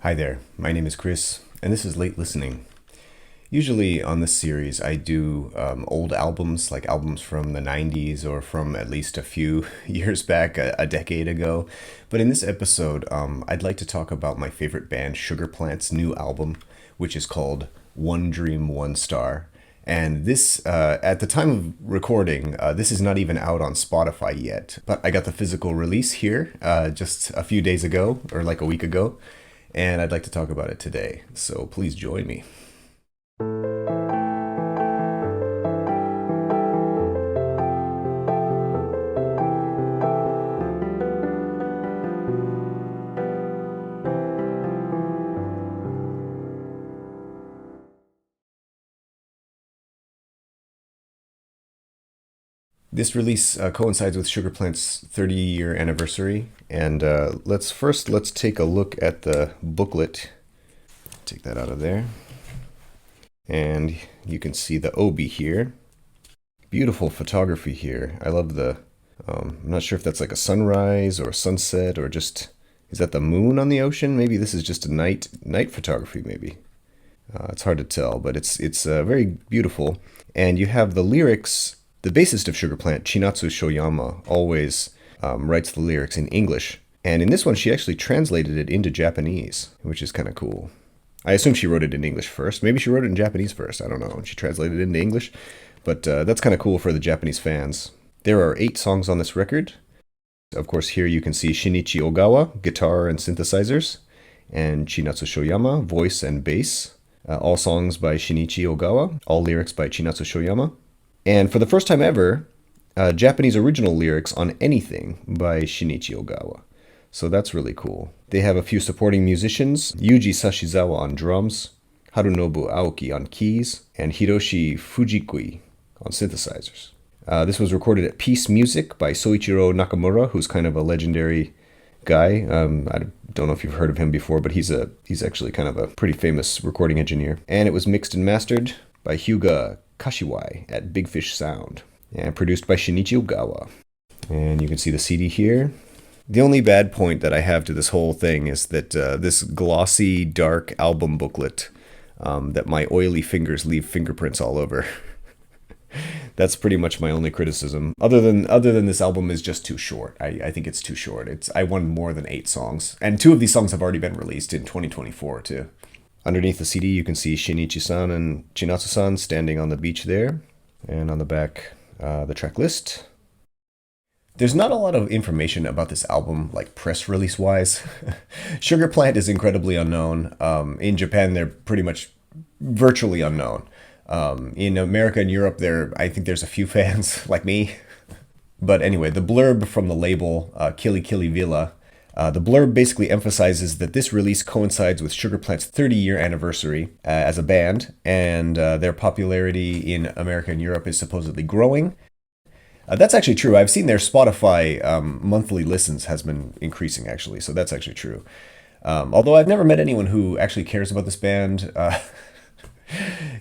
Hi there, my name is Chris, and this is Late Listening. Usually on this series, I do old albums, like albums from the 90s or from at least a few years back, a decade ago. But in this episode, I'd like to talk about my favorite band, Sugar Plant's new album, which is called One Dream, One Star. And this, at the time of recording, this is not even out on Spotify yet. But I got the physical release here just a few days ago, or like a week ago. And I'd like to talk about it today. So please join me. This release coincides with Sugar Plant's 30-year anniversary, and let's take a look at the booklet. Take that out of there, and you can see the obi here. Beautiful photography here. I love the. I'm not sure if that's like a sunrise or a sunset or just is that the moon on the ocean? Maybe this is just a night photography. Maybe it's hard to tell, but it's very beautiful, and you have the lyrics. The bassist of Sugar Plant, Chinatsu Shoyama, always writes the lyrics in English. And in this one, she actually translated it into Japanese, which is kind of cool. I assume she wrote it in English first. Maybe she wrote it in Japanese first. I don't know. And she translated it into English. But that's kind of cool for the Japanese fans. There are 8 songs on this record. Of course, here you can see Shinichi Ogawa, guitar and synthesizers, and Chinatsu Shoyama, voice and bass. All songs by Shinichi Ogawa, all lyrics by Chinatsu Shoyama. And for the first time ever, Japanese original lyrics on anything by Shinichi Ogawa. So that's really cool. They have a few supporting musicians, Yuji Sashizawa on drums, Harunobu Aoki on keys, and Hiroshi Fujikui on synthesizers. This was recorded at Peace Music by Soichiro Nakamura, who's kind of a legendary guy. I don't know if you've heard of him before, but he's actually kind of a pretty famous recording engineer. And it was mixed and mastered by Hyuga Kashiwai at Big Fish Sound, and produced by Shinichi Ogawa. And you can see the CD here. The only bad point that I have to this whole thing is that this glossy, dark album booklet that my oily fingers leave fingerprints all over. That's pretty much my only criticism. Other than this album is just too short. I think it's too short. I wanted more than 8 songs, and 2 of these songs have already been released in 2024 too. Underneath the CD, you can see Shinichi-san and Chinatsu-san standing on the beach there. And on the back, the track list. There's not a lot of information about this album, like press release-wise. Sugar Plant is incredibly unknown. In Japan, they're pretty much virtually unknown. In America and Europe, I think there's a few fans, like me. But anyway, the blurb from the label, Kili Kili Villa, the blurb basically emphasizes that this release coincides with Sugar Plant's 30-year anniversary as a band, and their popularity in America and Europe is supposedly growing. That's actually true. I've seen their Spotify monthly listens has been increasing, actually, so that's actually true. Although I've never met anyone who actually cares about this band.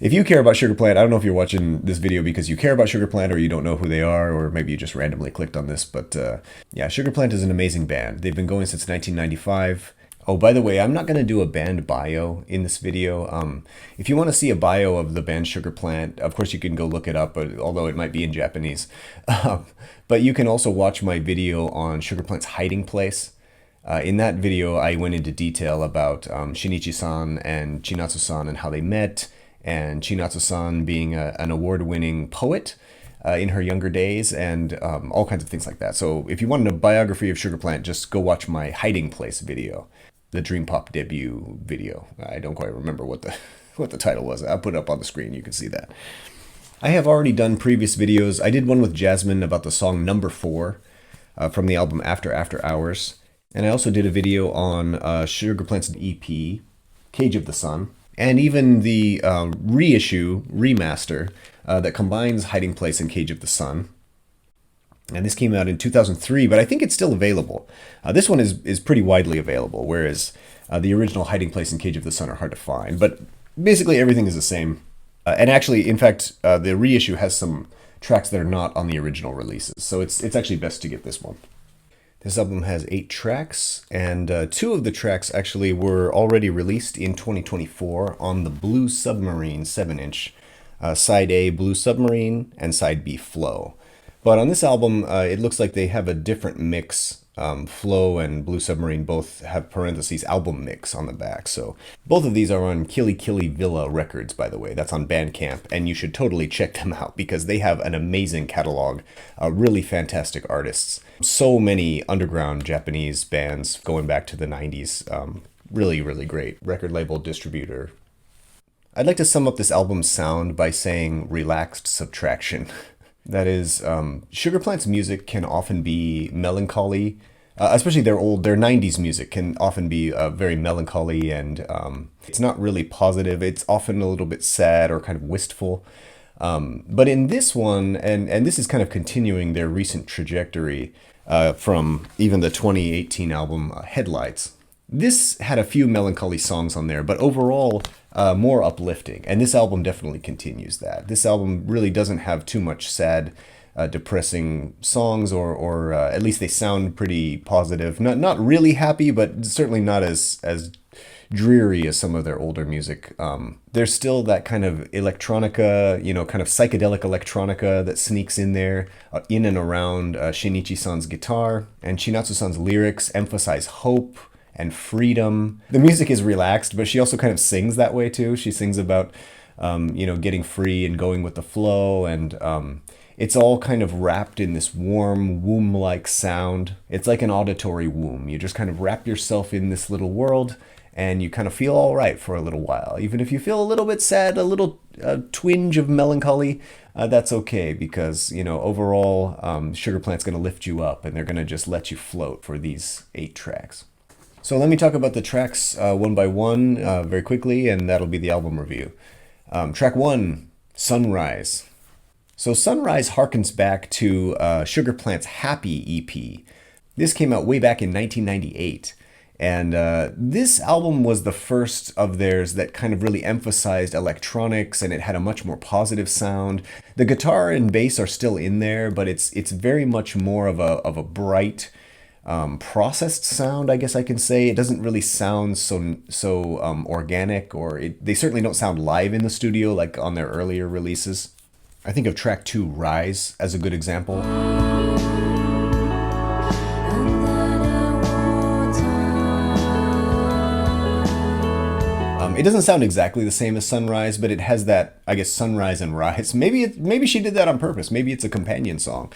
If you care about Sugar Plant, I don't know if you're watching this video because you care about Sugar Plant or you don't know who they are, or maybe you just randomly clicked on this, but yeah, Sugar Plant is an amazing band. They've been going since 1995. Oh, by the way, I'm not going to do a band bio in this video. If you want to see a bio of the band Sugar Plant, of course you can go look it up, although it might be in Japanese. But you can also watch my video on Sugar Plant's hiding place. In that video, I went into detail about Shinichi-san and Chinatsu-san and how they met, and Chinatsu-san being an award-winning poet in her younger days, and all kinds of things like that. So if you wanted a biography of Sugar Plant, just go watch my hiding place video, the Dream Pop debut video. I don't quite remember what the title was. I'll put it up on the screen. You can see that. I have already done previous videos. I did one with Jasmine about the song Number 4 from the album After Hours. And I also did a video on Sugar Plant's EP, Cage of the Sun, and even the remaster that combines Hiding Place and Cage of the Sun. And this came out in 2003, but I think it's still available. This one is pretty widely available, whereas the original Hiding Place and Cage of the Sun are hard to find. But basically everything is the same. And actually, in fact, the reissue has some tracks that are not on the original releases, so it's actually best to get this one. This album has 8 tracks, and 2 of the tracks actually were already released in 2024 on the Blue Submarine 7-inch. Side A, Blue Submarine, and Side B, Flow. But on this album, it looks like they have a different mix. Flow and Blue Submarine both have parentheses album mix on the back. So both of these are on Kili Kili Villa Records, by the way. That's on Bandcamp, and you should totally check them out because they have an amazing catalog. Really fantastic artists. So many underground Japanese bands going back to the 90s. Really, really great record label distributor. I'd like to sum up this album's sound by saying relaxed subtraction. That is, Sugar Plant's music can often be melancholy, especially their 90s music can often be very melancholy, and it's not really positive. It's often a little bit sad or kind of wistful. But in this one, and this is kind of continuing their recent trajectory from even the 2018 album Headlights. This had a few melancholy songs on there, but overall more uplifting. And this album definitely continues that. This album really doesn't have too much sad, depressing songs, or at least they sound pretty positive. Not really happy, but certainly not as dreary as some of their older music. There's still that kind of electronica, kind of psychedelic electronica that sneaks in there, in and around Shinichi-san's guitar. And Chinatsu-san's lyrics emphasize hope and freedom. The music is relaxed, but she also kind of sings that way too. She sings about, getting free and going with the flow, and it's all kind of wrapped in this warm, womb-like sound. It's like an auditory womb. You just kind of wrap yourself in this little world, and you kind of feel all right for a little while. Even if you feel a little bit sad, a little twinge of melancholy, that's okay, because, overall, Sugar Plant's going to lift you up, and they're going to just let you float for these 8 tracks. So let me talk about the tracks one by one very quickly, and that'll be the album review. Track 1, Sunrise. So Sunrise harkens back to Sugar Plant's Happy EP. This came out way back in 1998. And this album was the first of theirs that kind of really emphasized electronics, and it had a much more positive sound. The guitar and bass are still in there, but it's very much more of a bright, processed sound, I guess I can say. It doesn't really sound so organic, or they certainly don't sound live in the studio like on their earlier releases. I think of track 2, Rise, as a good example. It doesn't sound exactly the same as Sunrise, but it has that, I guess, Sunrise and Rise. Maybe she did that on purpose. Maybe it's a companion song.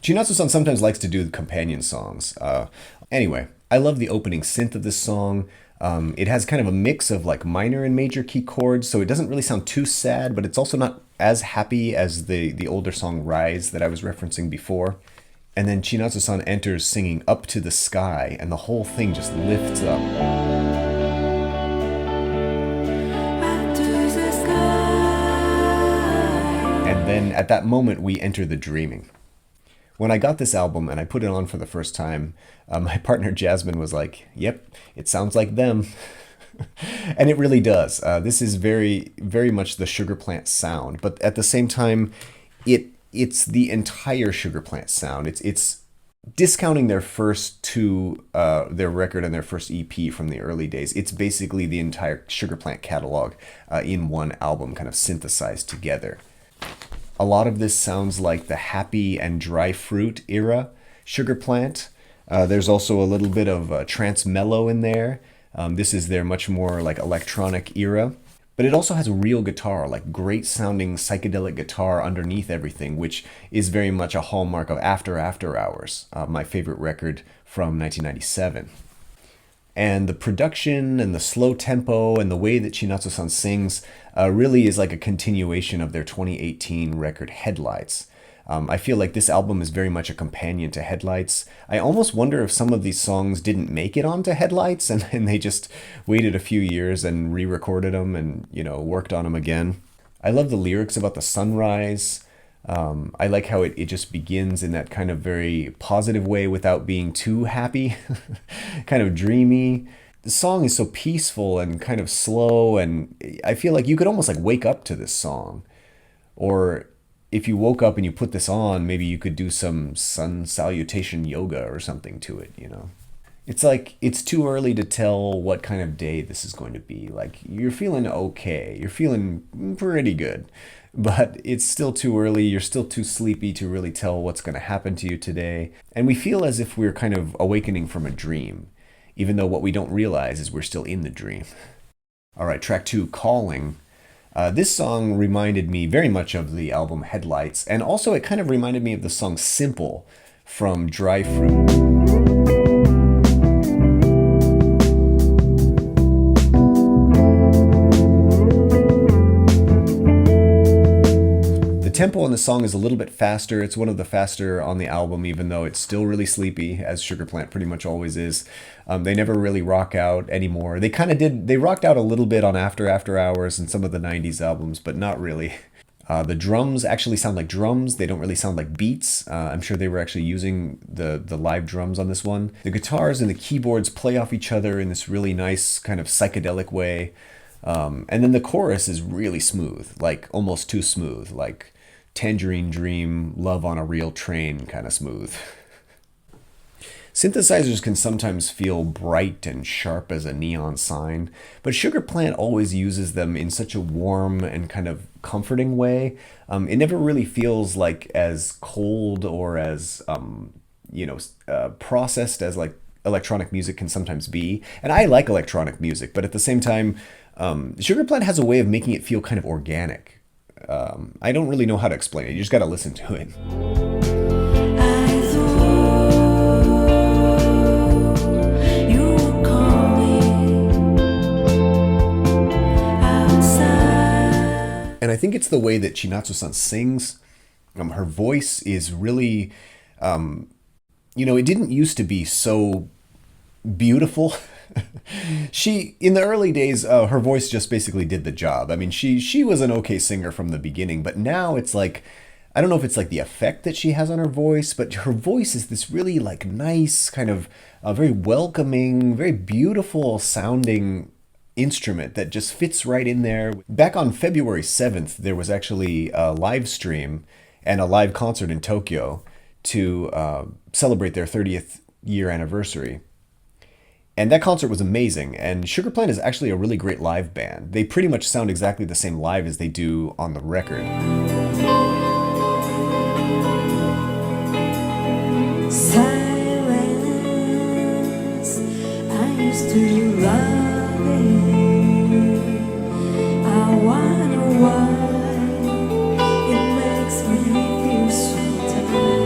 Chinatsu-san sometimes likes to do companion songs. Anyway, I love the opening synth of this song. It has kind of a mix of like minor and major key chords, so it doesn't really sound too sad, but it's also not as happy as the older song Rise that I was referencing before. And then Chinatsu-san enters singing Up to the Sky, and the whole thing just lifts up. And then at that moment, we enter the dreaming. When I got this album and I put it on for the first time, my partner Jasmine was like, yep, it sounds like them. And it really does. This is very, very much the Sugar Plant sound, but at the same time, it's the entire Sugar Plant sound. It's discounting their first their record and their first EP from the early days. It's basically the entire Sugar Plant catalog in one album, kind of synthesized together. A lot of this sounds like the Happy and Dry Fruit era Sugar Plant. There's also a little bit of trance mellow in there. This is their much more like electronic era. But it also has real guitar, like great sounding psychedelic guitar underneath everything, which is very much a hallmark of After Hours, my favorite record from 1997. And the production and the slow tempo and the way that Chinatsu-san sings really is like a continuation of their 2018 record Headlights. I feel like this album is very much a companion to Headlights. I almost wonder if some of these songs didn't make it onto Headlights and they just waited a few years and re-recorded them and, worked on them again. I love the lyrics about the sunrise. I like how it just begins in that kind of very positive way without being too happy, kind of dreamy. The song is so peaceful and kind of slow, and I feel like you could almost like wake up to this song. Or if you woke up and you put this on, maybe you could do some sun salutation yoga or something to it, you know? It's like, it's too early to tell what kind of day this is going to be. Like, you're feeling okay. You're feeling pretty good. But it's still too early. You're still too sleepy to really tell what's going to happen to you today. And we feel as if we're kind of awakening from a dream, even though what we don't realize is we're still in the dream. All right, track 2, Calling. This song reminded me very much of the album Headlights, and also it kind of reminded me of the song Simple from Dry Fruit. The tempo in the song is a little bit faster. It's one of the faster on the album, even though it's still really sleepy, as Sugar Plant pretty much always is. They never really rock out anymore. They kind of did, they rocked out a little bit on After Hours and some of the 90s albums, but not really. The drums actually sound like drums. They don't really sound like beats. I'm sure they were actually using the live drums on this one. The guitars and the keyboards play off each other in this really nice kind of psychedelic way. And then the chorus is really smooth, like almost too smooth, like Tangerine Dream, Love on a Real Train kind of smooth. Synthesizers can sometimes feel bright and sharp as a neon sign, but Sugar Plant always uses them in such a warm and kind of comforting way. It never really feels like as cold or as, processed as like electronic music can sometimes be. And I like electronic music, but at the same time, Sugar Plant has a way of making it feel kind of organic. I don't really know how to explain it. You just got to listen to it. And I think it's the way that Chinatsu-san sings. Her voice is really, it didn't used to be so beautiful. In the early days, her voice just basically did the job. I mean, she was an okay singer from the beginning, but now it's like, I don't know if it's like the effect that she has on her voice, but her voice is this really like nice, kind of very welcoming, very beautiful sounding instrument that just fits right in there. Back on February 7th, there was actually a live stream and a live concert in Tokyo to celebrate their 30th year anniversary. And that concert was amazing, and Sugar Plant is actually a really great live band. They pretty much sound exactly the same live as they do on the record. Silence, I used to love it. I wonder why it makes me feel so tired.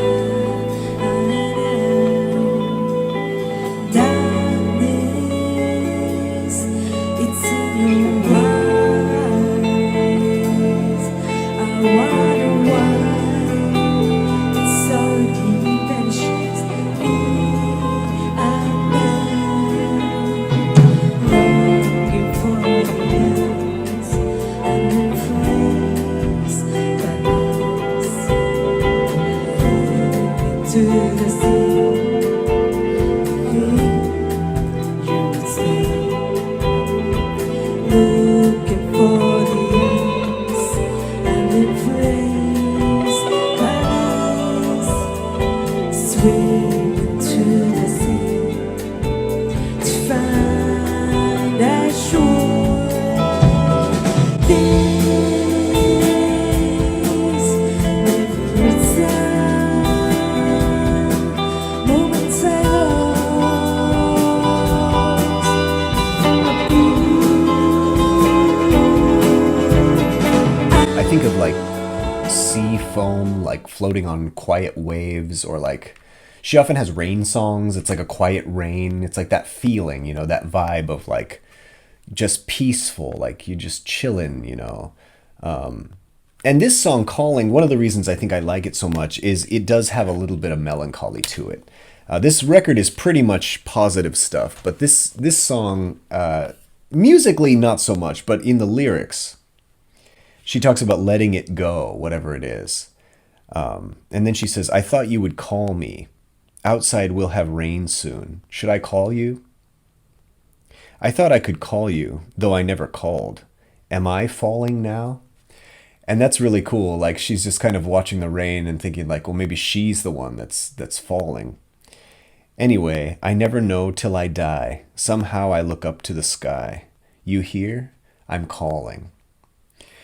Think of like sea foam, like floating on quiet waves, or like she often has rain songs. It's like a quiet rain. It's like that feeling, that vibe of like just peaceful, like you just chilling, And this song, Calling, one of the reasons I think I like it so much is it does have a little bit of melancholy to it. This record is pretty much positive stuff, but this song, musically not so much, but in the lyrics, she talks about letting it go, whatever it is. And then she says, I thought you would call me. Outside we'll have rain soon. Should I call you? I thought I could call you, though I never called. Am I falling now? And that's really cool. Like she's just kind of watching the rain and thinking like, well, maybe she's the one that's falling. Anyway, I never know till I die. Somehow I look up to the sky. You hear? I'm calling.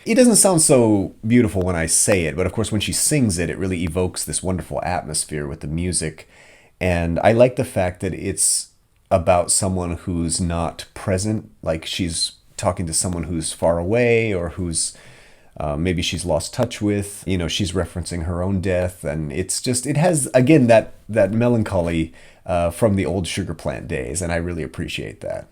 It doesn't sound so beautiful when I say it, but of course when she sings it, it really evokes this wonderful atmosphere with the music. And I like the fact that it's about someone who's not present, like she's talking to someone who's far away or who's maybe she's lost touch with. You know, she's referencing her own death, and it's just, it has again that melancholy from the old sugar plant days, and I really appreciate that.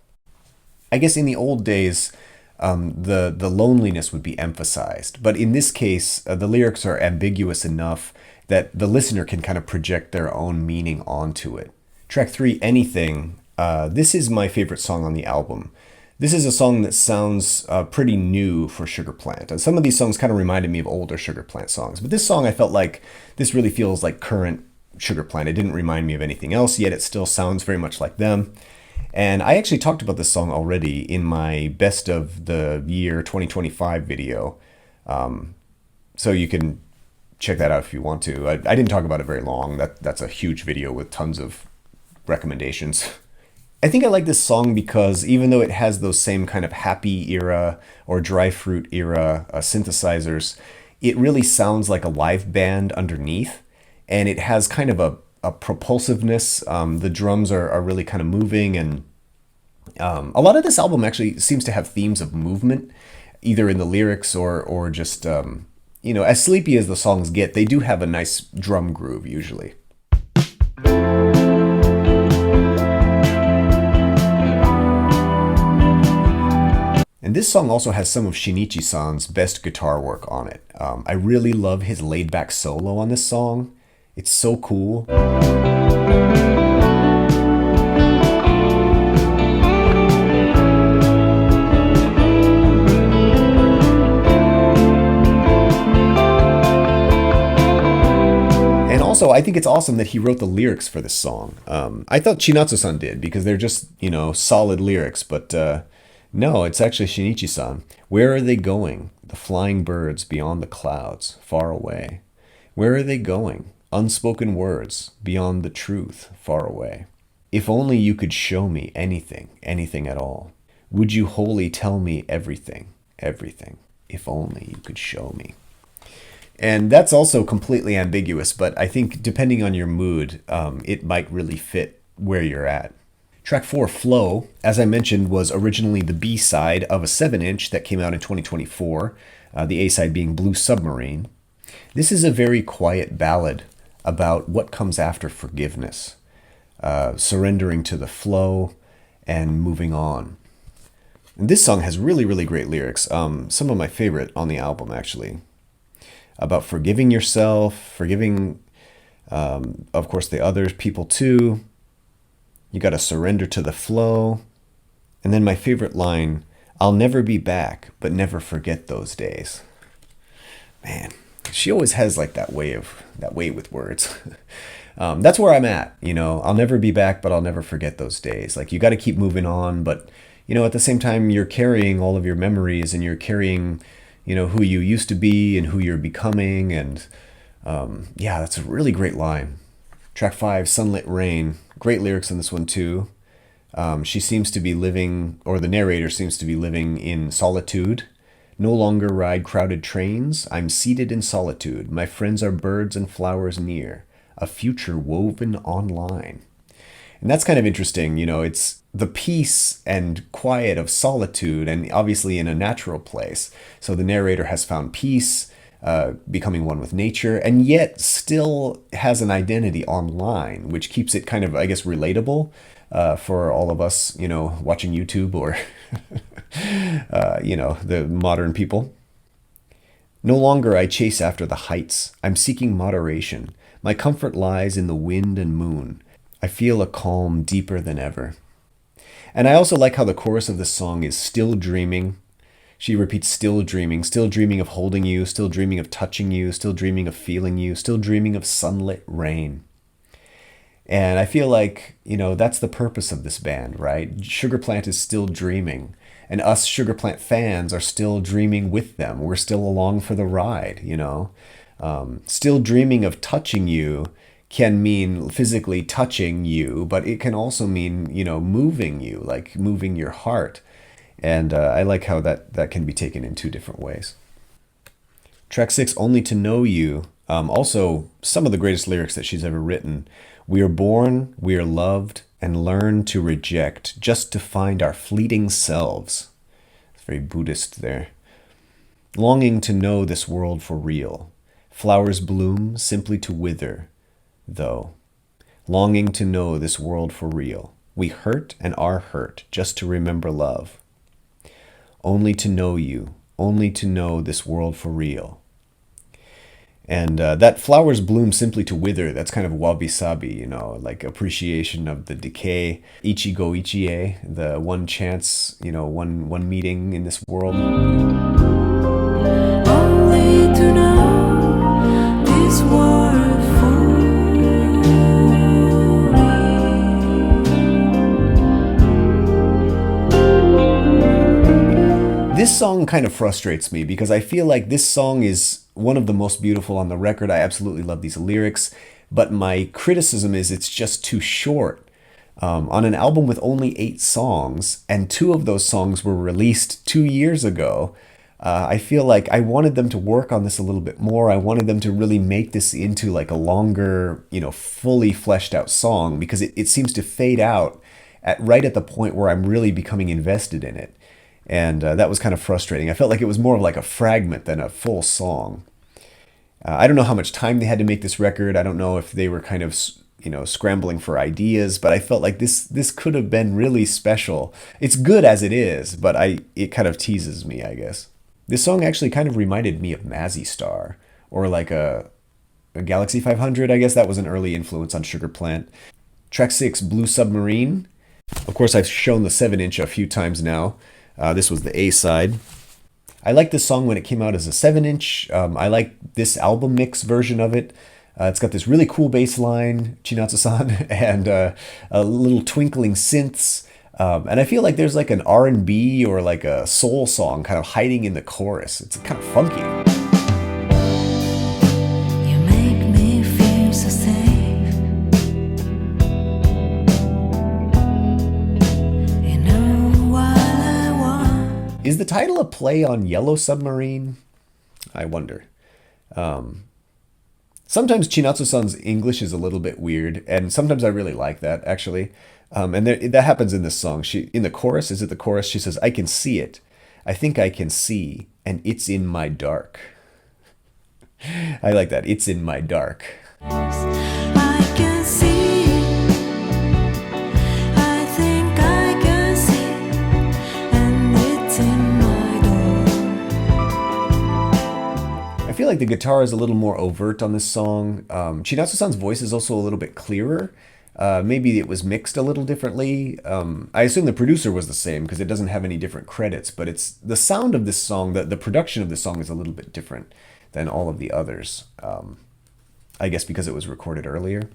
I guess in the old days, the loneliness would be emphasized, but in this case, the lyrics are ambiguous enough that the listener can kind of project their own meaning onto it. Track 3, Anything. This is my favorite song on the album. This is a song that sounds pretty new for Sugar Plant. And some of these songs kind of reminded me of older Sugar Plant songs. But this song, I felt like this really feels like current Sugar Plant. It didn't remind me of anything else, yet it still sounds very much like them. And I actually talked about this song already in my Best of the Year 2025 video. So you can check that out if you want to. I didn't talk about it very long. That's a huge video with tons of recommendations. I think I like this song because even though it has those same kind of happy era or dry fruit era synthesizers, it really sounds like a live band underneath, and it has kind of a propulsiveness. The drums are really kind of moving, and a lot of this album actually seems to have themes of movement, either in the lyrics or just, as sleepy as the songs get, they do have a nice drum groove usually. And this song also has some of Shinichi-san's best guitar work on it. I really love his laid-back solo on this song. It's so cool. And also, I think it's awesome that he wrote the lyrics for this song. I thought Chinatsu-san did because they're just, solid lyrics, but no, it's actually Shinichi-san. Where are they going? The flying birds beyond the clouds, far away. Where are they going? Unspoken words beyond the truth, far away. If only you could show me anything, anything at all. Would you wholly tell me everything, everything? If only you could show me. And that's also completely ambiguous, but I think depending on your mood, it might really fit where you're at. Track 4, Flow, as I mentioned, was originally the B-side of a 7-inch that came out in 2024, the A-side being Blue Submarine. This is a very quiet ballad about what comes after forgiveness, surrendering to the flow and moving on. And this song has really, really great lyrics, some of my favorite on the album, actually, about forgiving yourself, forgiving, of course, the other people too. You got to surrender to the flow. And then my favorite line, I'll never be back, but never forget those days. Man, she always has like that way with words. That's where I'm at, I'll never be back, but I'll never forget those days. Like you got to keep moving on, but at the same time you're carrying all of your memories and you're carrying, who you used to be and who you're becoming. And that's a really great line. Track 5, Sunlit Rain. Great lyrics in this one too. She seems to be living, or the narrator seems to be living in solitude. No longer ride crowded trains. I'm seated in solitude. My friends are birds and flowers near. A future woven online. And that's kind of interesting. It's the peace and quiet of solitude, and obviously in a natural place. So the narrator has found peace, becoming one with nature, and yet still has an identity online, which keeps it kind of, I guess, relatable for all of us, watching YouTube or, the modern people. No longer I chase after the heights. I'm seeking moderation. My comfort lies in the wind and moon. I feel a calm deeper than ever. And I also like how the chorus of this song is still dreaming. She repeats still dreaming of holding you, still dreaming of touching you, still dreaming of feeling you, still dreaming of sunlit rain. And I feel like, that's the purpose of this band, right? Sugar Plant is still dreaming. And us Sugar Plant fans are still dreaming with them. We're still along for the ride. Still dreaming of touching you can mean physically touching you, but it can also mean, moving you, like moving your heart. And I like how that can be taken in two different ways. Track 6, Only to Know You. Also, some of the greatest lyrics that she's ever written. We are born, we are loved, and learn to reject, just to find our fleeting selves. It's very Buddhist there. Longing to know this world for real. Flowers bloom simply to wither, though. Longing to know this world for real. We hurt and are hurt, just to remember love. Only to know you, only to know this world for real. And that flowers bloom simply to wither, that's kind of wabi-sabi, like appreciation of the decay. Ichigo ichie, the one chance, one meeting in this world. Only to know this world for me. This song kind of frustrates me because I feel like this song is one of the most beautiful on the record. I absolutely love these lyrics, but my criticism is it's just too short. On an album with only 8 songs, and 2 of those songs were released 2 years ago, I feel like I wanted them to work on this a little bit more. I wanted them to really make this into like a longer, fully fleshed out song, because it seems to fade out right at the point where I'm really becoming invested in it. And that was kind of frustrating. I felt like it was more of like a fragment than a full song. I don't know how much time they had to make this record. I don't know if they were kind of, scrambling for ideas, but I felt like this could have been really special. It's good as it is, but it kind of teases me, I guess. This song actually kind of reminded me of Mazzy Star, or like a Galaxy 500. I guess that was an early influence on Sugar Plant. Track 6, Blue Submarine. Of course, I've shown the 7-inch a few times now. This was the A side. I liked this song when it came out as a 7-inch. I like this album mix version of it. It's got this really cool bass line, Chinatsu-san, and a little twinkling synths. And I feel like there's like an R&B or like a soul song kind of hiding in the chorus. It's kind of funky. You make me feel so safe. You know what I want. Is the title a play on Yellow Submarine? I wonder. Sometimes Chinatsu-san's English is a little bit weird, and sometimes I really like that, actually. And that happens in this song. In the chorus, is it the chorus? She says, I can see it. I think I can see, and it's in my dark. I like that. It's in my dark. I can see. I think I can see, and it's in my door. I feel like the guitar is a little more overt on this song. Chinatsu-san's voice is also a little bit clearer. Maybe it was mixed a little differently. I assume the producer was the same because it doesn't have any different credits, but it's the sound of this song, the production of this song is a little bit different than all of the others. I guess because it was recorded earlier.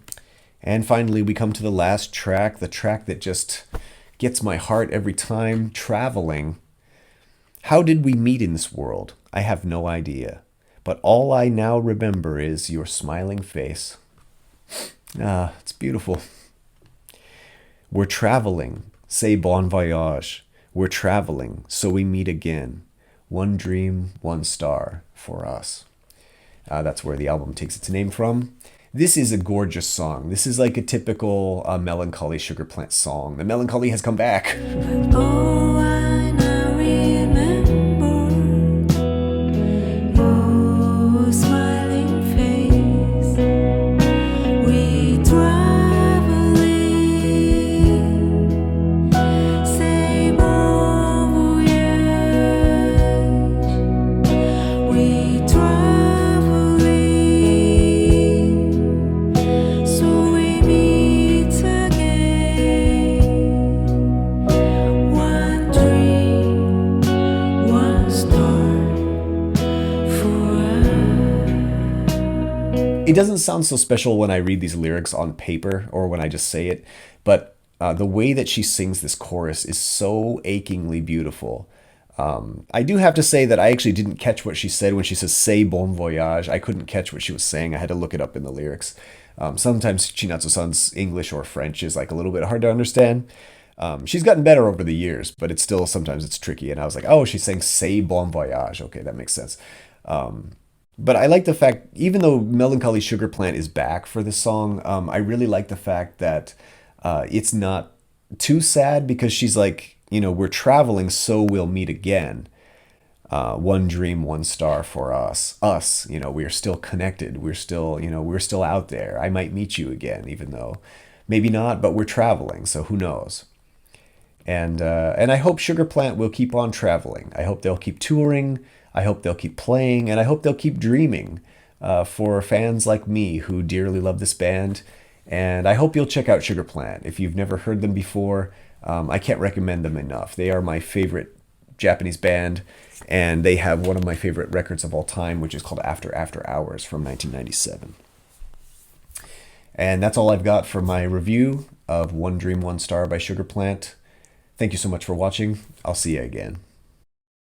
And finally, we come to the last track, the track that just gets my heart every time, Traveling. How did we meet in this world? I have no idea. But all I now remember is your smiling face. Ah, it's beautiful. We're traveling, say bon voyage. We're traveling, so we meet again. One dream, one star for us. That's where the album takes its name from. This is a gorgeous song. This is like a typical melancholy Sugar Plant song. The melancholy has come back. Oh, I now remember your smiling face. We traveling, say bon voyage. We traveling, so we meet again. One dream. doesn't sound so special when I read these lyrics on paper or when I just say it, but the way that she sings this chorus is so achingly beautiful. I do have to say that I actually didn't catch what she said when she says "say bon voyage." I couldn't catch what she was saying. I had to look it up in the lyrics. Sometimes Chinatsu-san's English or French is like a little bit hard to understand. She's gotten better over the years, but it's still sometimes it's tricky. And I was like, oh, she's saying "say bon voyage." Okay, that makes sense. But I like the fact, even though Melancholy Sugar Plant is back for this song, I really like the fact that it's not too sad because she's like, we're traveling, so we'll meet again. One dream, one star for us. Us, we're still connected. We're still, we're still out there. I might meet you again, even though maybe not, but we're traveling, so who knows? And I hope Sugar Plant will keep on traveling. I hope they'll keep touring. I hope they'll keep playing, and I hope they'll keep dreaming for fans like me who dearly love this band. And I hope you'll check out Sugar Plant. If you've never heard them before, I can't recommend them enough. They are my favorite Japanese band, and they have one of my favorite records of all time, which is called After Hours from 1997. And that's all I've got for my review of One Dream, One Star by Sugar Plant. Thank you so much for watching. I'll see you again.